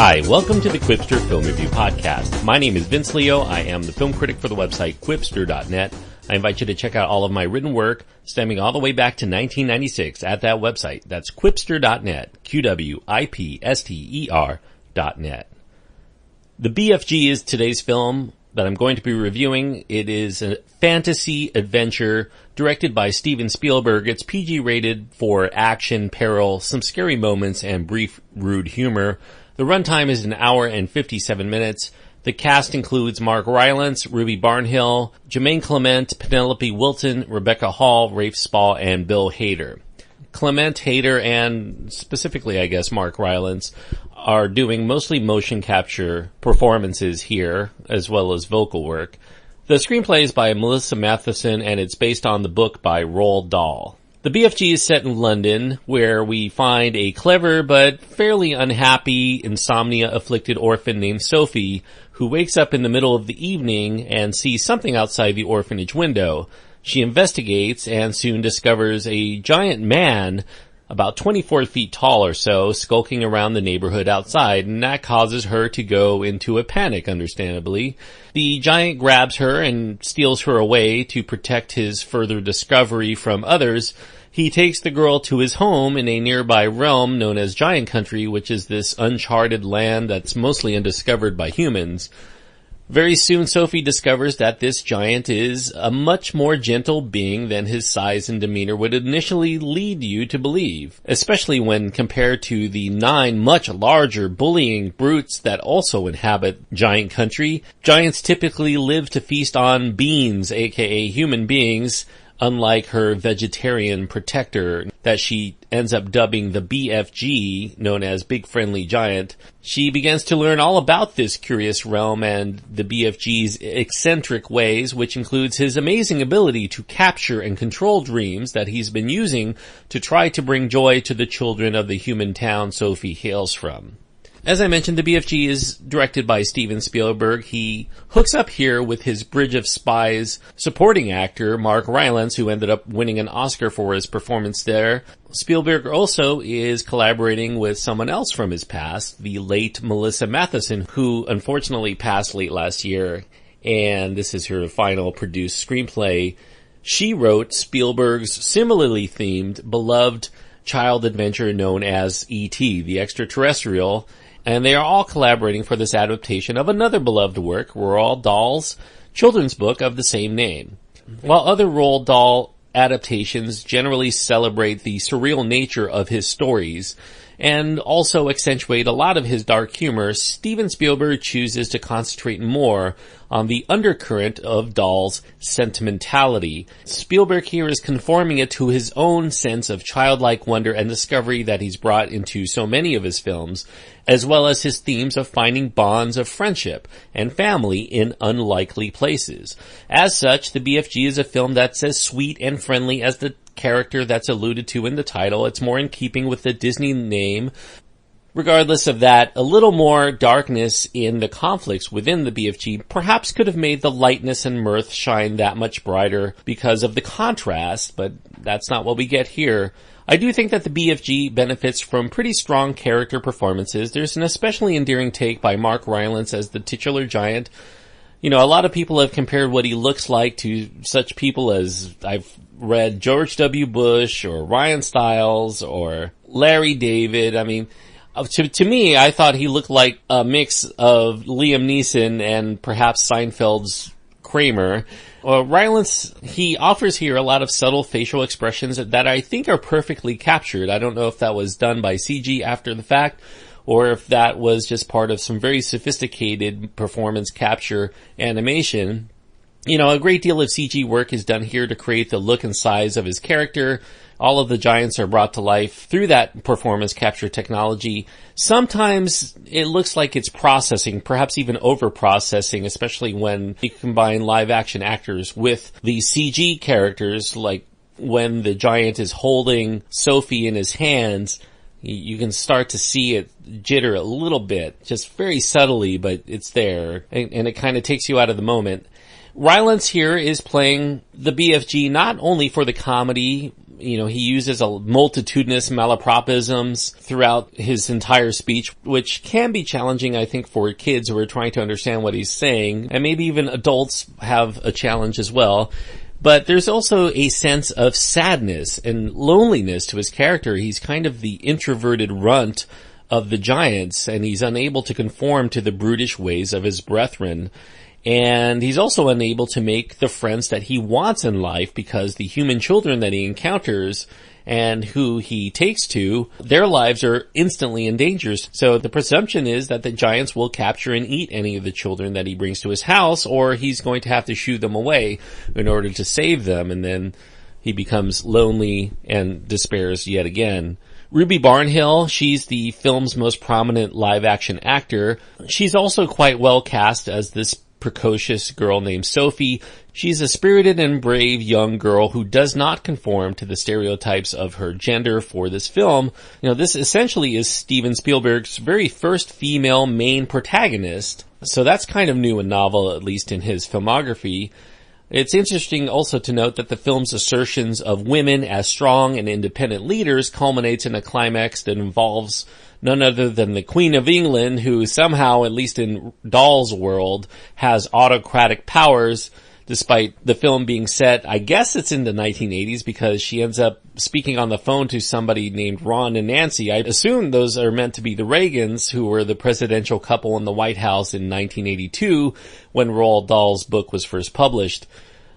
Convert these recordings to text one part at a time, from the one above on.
Hi, welcome to the Quipster Film Review Podcast. My name is Vince Leo. I am the film critic for the website Quipster.net. I invite you to check out all of my written work stemming all the way back to 1996 at that website. That's Quipster.net, Quipster.net. The BFG is today's film that I'm going to be reviewing. It is a fantasy adventure directed by Steven Spielberg. It's PG rated for action, peril, some scary moments, and brief, rude humor. The runtime is an hour and 57 minutes. The cast includes Mark Rylance, Ruby Barnhill, Jermaine Clement, Penelope Wilton, Rebecca Hall, Rafe Spall, and Bill Hader. Clement, Hader, and specifically, I guess, Mark Rylance are doing mostly motion capture performances here, as well as vocal work. The screenplay is by Melissa Matheson, and it's based on the book by Roald Dahl. The BFG is set in London, where we find a clever but fairly unhappy, insomnia-afflicted orphan named Sophie, who wakes up in the middle of the evening and sees something outside the orphanage window. She investigates and soon discovers a giant man, about 24 feet tall or so, skulking around the neighborhood outside, and that causes her to go into a panic, understandably. The giant grabs her and steals her away to protect his further discovery from others. He takes the girl to his home in a nearby realm known as Giant Country, which is this uncharted land that's mostly undiscovered by humans. Very soon, Sophie discovers that this giant is a much more gentle being than his size and demeanor would initially lead you to believe, especially when compared to the 9 much larger bullying brutes that also inhabit Giant Country. Giants typically live to feast on beings, aka human beings, unlike her vegetarian protector that she ends up dubbing the BFG, known as Big Friendly Giant. She begins to learn all about this curious realm and the BFG's eccentric ways, which includes his amazing ability to capture and control dreams that he's been using to try to bring joy to the children of the human town Sophie hails from. As I mentioned, the BFG is directed by Steven Spielberg. He hooks up here with his Bridge of Spies supporting actor, Mark Rylance, who ended up winning an Oscar for his performance there. Spielberg also is collaborating with someone else from his past, the late Melissa Matheson, who unfortunately passed late last year, and this is her final produced screenplay. She wrote Spielberg's similarly themed, beloved child adventure known as E.T., the Extraterrestrial, and they are all collaborating for this adaptation of another beloved work, Roald Dahl's children's book of the same name. While other Roald Dahl adaptations generally celebrate the surreal nature of his stories and also accentuate a lot of his dark humor, Steven Spielberg chooses to concentrate more on the undercurrent of Dahl's sentimentality. Spielberg here is conforming it to his own sense of childlike wonder and discovery that he's brought into so many of his films, as well as his themes of finding bonds of friendship and family in unlikely places. As such, the BFG is a film that's as sweet and friendly as the character that's alluded to in the title. It's more in keeping with the Disney name. Regardless of that, a little more darkness in the conflicts within the BFG perhaps could have made the lightness and mirth shine that much brighter because of the contrast, but that's not what we get here. I do think that the BFG benefits from pretty strong character performances. There's an especially endearing take by Mark Rylance as the titular giant. You know, a lot of people have compared what he looks like to such people as I've read George W. Bush or Ryan Stiles or Larry David. I mean, to me, I thought he looked like a mix of Liam Neeson and perhaps Seinfeld's Kramer. Rylance, he offers here a lot of subtle facial expressions that I think are perfectly captured. I don't know if that was done by CG after the fact, or if that was just part of some very sophisticated performance capture animation. You know, a great deal of CG work is done here to create the look and size of his character. All of the giants are brought to life through that performance capture technology. Sometimes it looks like it's processing, perhaps even over-processing, especially when you combine live-action actors with the CG characters, like when the giant is holding Sophie in his hands. You can start to see it jitter a little bit, just very subtly, but it's there, and it kind of takes you out of the moment. Rylance here is playing the BFG not only for the comedy He uses a multitudinous malapropisms throughout his entire speech, which can be challenging, I think, for kids who are trying to understand what he's saying, and maybe even adults have a challenge as well. But there's also a sense of sadness and loneliness to his character. He's kind of the introverted runt of the giants, and he's unable to conform to the brutish ways of his brethren. And he's also unable to make the friends that he wants in life because the human children that he encounters and who he takes to, their lives are instantly in danger. So the presumption is that the giants will capture and eat any of the children that he brings to his house, or he's going to have to shoo them away in order to save them, and then he becomes lonely and despairs yet again. Ruby Barnhill, she's the film's most prominent live-action actor. She's also quite well cast as this precocious girl named Sophie. She's a spirited and brave young girl who does not conform to the stereotypes of her gender for this film. This essentially is Steven Spielberg's very first female main protagonist. So that's kind of new and novel, at least in his filmography. It's interesting also to note that the film's assertions of women as strong and independent leaders culminates in a climax that involves none other than the Queen of England, who somehow, at least in Doll's world, has autocratic powers, despite the film being set, I guess it's in the 1980s, because she ends up speaking on the phone to somebody named Ron and Nancy. I assume those are meant to be the Reagans, who were the presidential couple in the White House in 1982, when Roald Dahl's book was first published.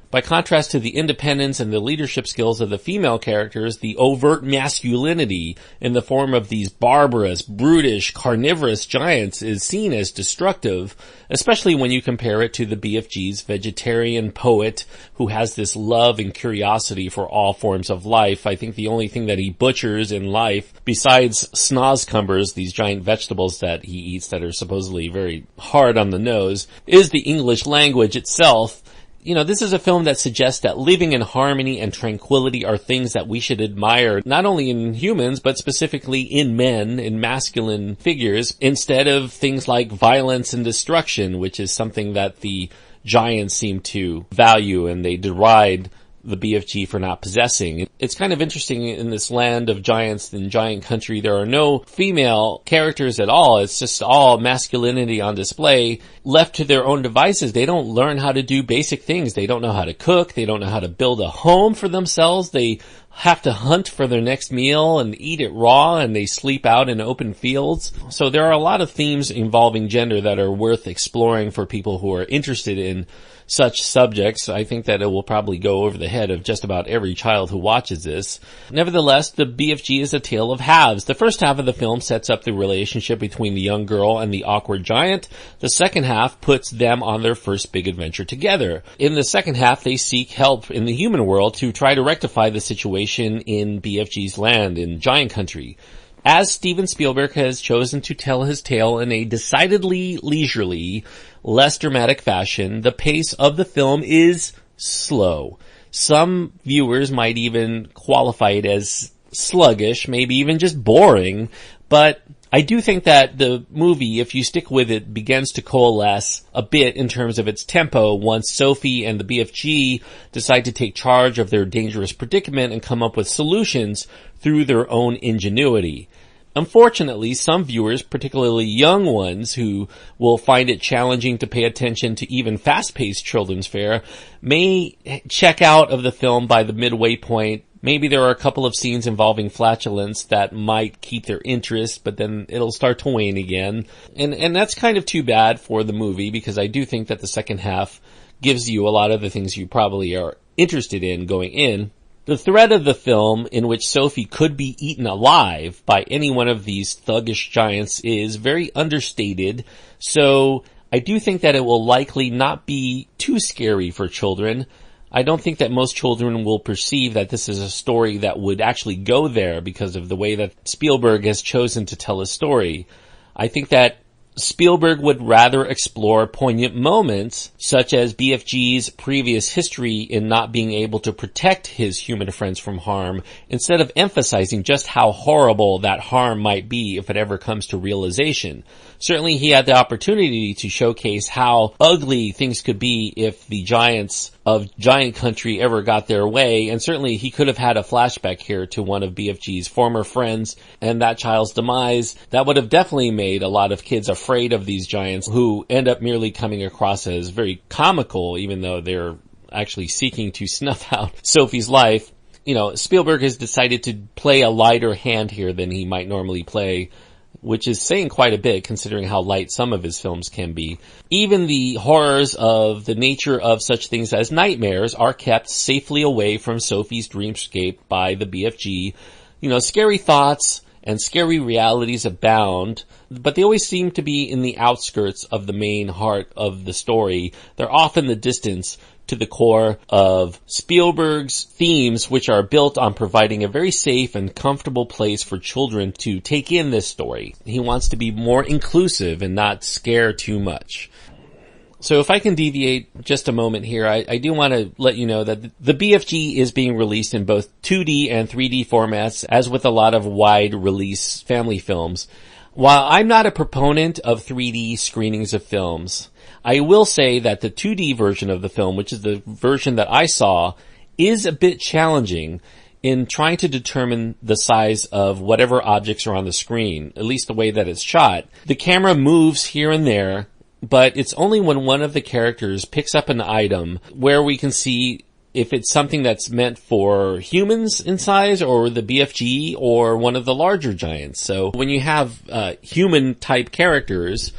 By contrast to the independence and the leadership skills of the female characters, the overt masculinity in the form of these barbarous, brutish, carnivorous giants is seen as destructive, especially when you compare it to the BFG's vegetarian poet who has this love and curiosity for all forms of life. I think the only thing that he butchers in life, besides snozcumbers, these giant vegetables that he eats that are supposedly very hard on the nose, is the English language itself. This is a film that suggests that living in harmony and tranquility are things that we should admire, not only in humans, but specifically in men, in masculine figures, instead of things like violence and destruction, which is something that the giants seem to value and they deride the BFG for not possessing. It's kind of interesting in this land of giants and giant country, there are no female characters at all. It's just all masculinity on display. Left to their own devices, they don't learn how to do basic things. They don't know how to cook. They don't know how to build a home for themselves. They have to hunt for their next meal and eat it raw, and they sleep out in open fields. So there are a lot of themes involving gender that are worth exploring for people who are interested in such subjects. I think that it will probably go over the head of just about every child who watches this. Nevertheless, the BFG is a tale of halves. The first half of the film sets up the relationship between the young girl and the awkward giant. The second half puts them on their first big adventure together. In the second half, they seek help in the human world to try to rectify the situation in BFG's land, in giant country. As Steven Spielberg has chosen to tell his tale in a decidedly leisurely, less dramatic fashion, the pace of the film is slow. Some viewers might even qualify it as sluggish, maybe even just boring, but I do think that the movie, if you stick with it, begins to coalesce a bit in terms of its tempo once Sophie and the BFG decide to take charge of their dangerous predicament and come up with solutions through their own ingenuity. Unfortunately, some viewers, particularly young ones who will find it challenging to pay attention to even fast-paced children's fare, may check out of the film by the midway point. Maybe there are a couple of scenes involving flatulence that might keep their interest, but then it'll start to wane again. And that's kind of too bad for the movie, because I do think that the second half gives you a lot of the things you probably are interested in going in. The thread of the film, in which Sophie could be eaten alive by any one of these thuggish giants, is very understated, so I do think that it will likely not be too scary for children. I don't think that most children will perceive that this is a story that would actually go there because of the way that Spielberg has chosen to tell a story. I think that Spielberg would rather explore poignant moments, such as BFG's previous history in not being able to protect his human friends from harm, instead of emphasizing just how horrible that harm might be if it ever comes to realization. Certainly he had the opportunity to showcase how ugly things could be if the giants of giant country ever got their way, and certainly he could have had a flashback here to one of BFG's former friends and that child's demise. That would have definitely made a lot of kids afraid of these giants who end up merely coming across as very comical, even though they're actually seeking to snuff out Sophie's life. You know, Spielberg has decided to play a lighter hand here than he might normally play, which is saying quite a bit considering how light some of his films can be. Even the horrors of the nature of such things as nightmares are kept safely away from Sophie's dreamscape by the BFG. You know, scary thoughts and scary realities abound, but they always seem to be in the outskirts of the main heart of the story. They're often the distance to the core of Spielberg's themes, which are built on providing a very safe and comfortable place for children to take in this story. He wants to be more inclusive and not scare too much. So if I can deviate just a moment here, I do want to let you know that the BFG is being released in both 2D and 3D formats, as with a lot of wide release family films. While I'm not a proponent of 3D screenings of films, I will say that the 2D version of the film, which is the version that I saw, is a bit challenging in trying to determine the size of whatever objects are on the screen, at least the way that it's shot. The camera moves here and there, but it's only when one of the characters picks up an item where we can see if it's something that's meant for humans in size or the BFG or one of the larger giants. So when you have human type characters,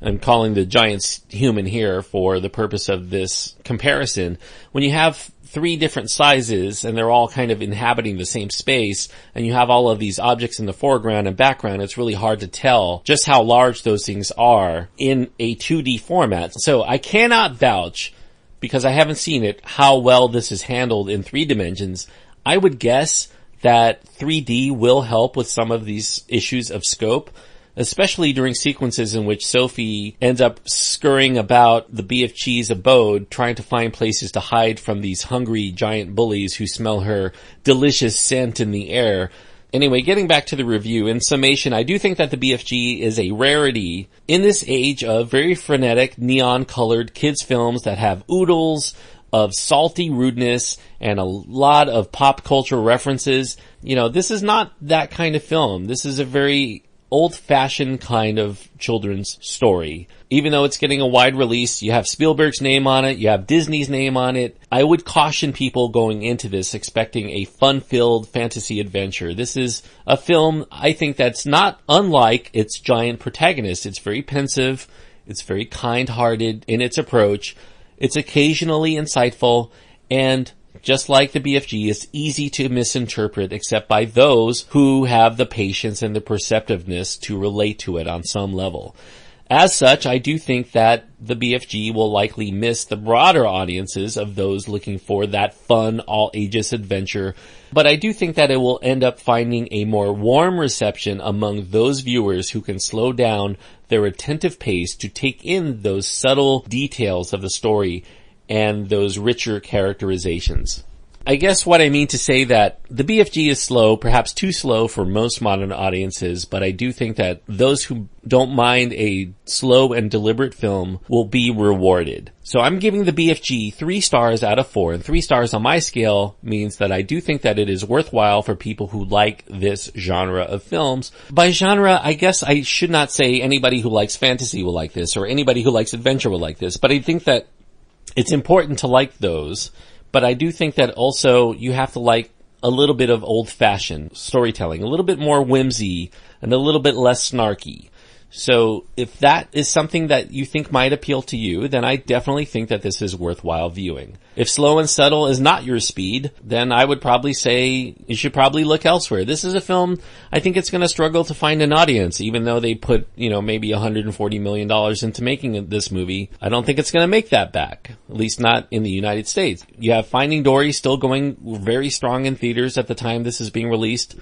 I'm calling the giants human here for the purpose of this comparison, when you have 3 different sizes and they're all kind of inhabiting the same space and you have all of these objects in the foreground and background, it's really hard to tell just how large those things are in a 2D format. So I cannot vouch, because I haven't seen it, how well this is handled in 3 dimensions. I would guess that 3D will help with some of these issues of scope, especially during sequences in which Sophie ends up scurrying about the BFG's abode, trying to find places to hide from these hungry giant bullies who smell her delicious scent in the air. Anyway, getting back to the review, in summation, I do think that the BFG is a rarity in this age of very frenetic, neon-colored kids' films that have oodles of salty rudeness and a lot of pop culture references. You know, this is not that kind of film. This is a very old-fashioned kind of children's story. Even though it's getting a wide release, you have Spielberg's name on it, you have Disney's name on it. I would caution people going into this expecting a fun-filled fantasy adventure. This is a film, I think, that's not unlike its giant protagonist. It's very pensive, it's very kind-hearted in its approach, it's occasionally insightful, and just like the BFG, it's easy to misinterpret except by those who have the patience and the perceptiveness to relate to it on some level. As such, I do think that the BFG will likely miss the broader audiences of those looking for that fun, all-ages adventure, but I do think that it will end up finding a more warm reception among those viewers who can slow down their attentive pace to take in those subtle details of the story and those richer characterizations. I guess what I mean to say that the BFG is slow, perhaps too slow for most modern audiences, but I do think that those who don't mind a slow and deliberate film will be rewarded. So I'm giving the BFG 3 stars out of 4, and 3 stars on my scale means that I do think that it is worthwhile for people who like this genre of films. By genre, I guess I should not say anybody who likes fantasy will like this, or anybody who likes adventure will like this, but I think that it's important to like those. But I do think that also you have to like a little bit of old-fashioned storytelling, a little bit more whimsy, and a little bit less snarky. So if that is something that you think might appeal to you, then I definitely think that this is worthwhile viewing. If slow and subtle is not your speed, then I would probably say you should probably look elsewhere. This is a film, I think it's going to struggle to find an audience, even though they put, maybe $140 million into making this movie. I don't think it's going to make that back, at least not in the United States. You have Finding Dory still going very strong in theaters at the time this is being released.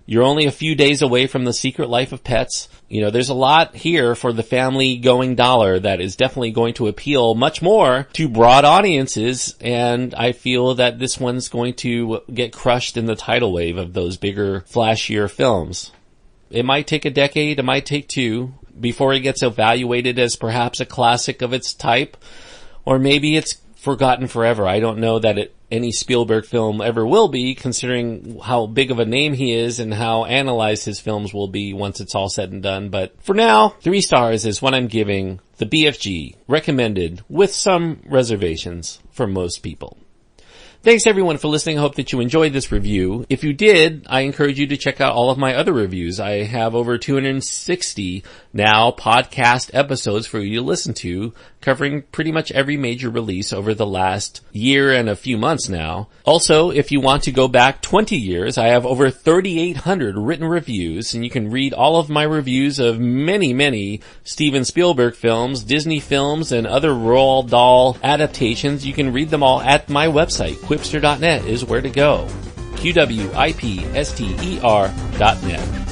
You're only a few days away from The Secret Life of Pets. There's a lot here for the family going dollar that is definitely going to appeal much more to broad audiences, and I feel that this one's going to get crushed in the tidal wave of those bigger, flashier films. It might take a decade, it might take 2, before it gets evaluated as perhaps a classic of its type, or maybe it's forgotten forever. I don't know that any Spielberg film ever will be, considering how big of a name he is and how analyzed his films will be once it's all said and done. But for now, 3 stars is what I'm giving the BFG, recommended with some reservations for most people. Thanks everyone for listening. I hope that you enjoyed this review. If you did, I encourage you to check out all of my other reviews. I have over 260 now podcast episodes for you to listen to, covering pretty much every major release over the last year and a few months now. Also, if you want to go back 20 years, I have over 3,800 written reviews, and you can read all of my reviews of many, many Steven Spielberg films, Disney films, and other Roald Dahl adaptations. You can read them all at my website. Quipster.net is where to go. QWIPSTER.net.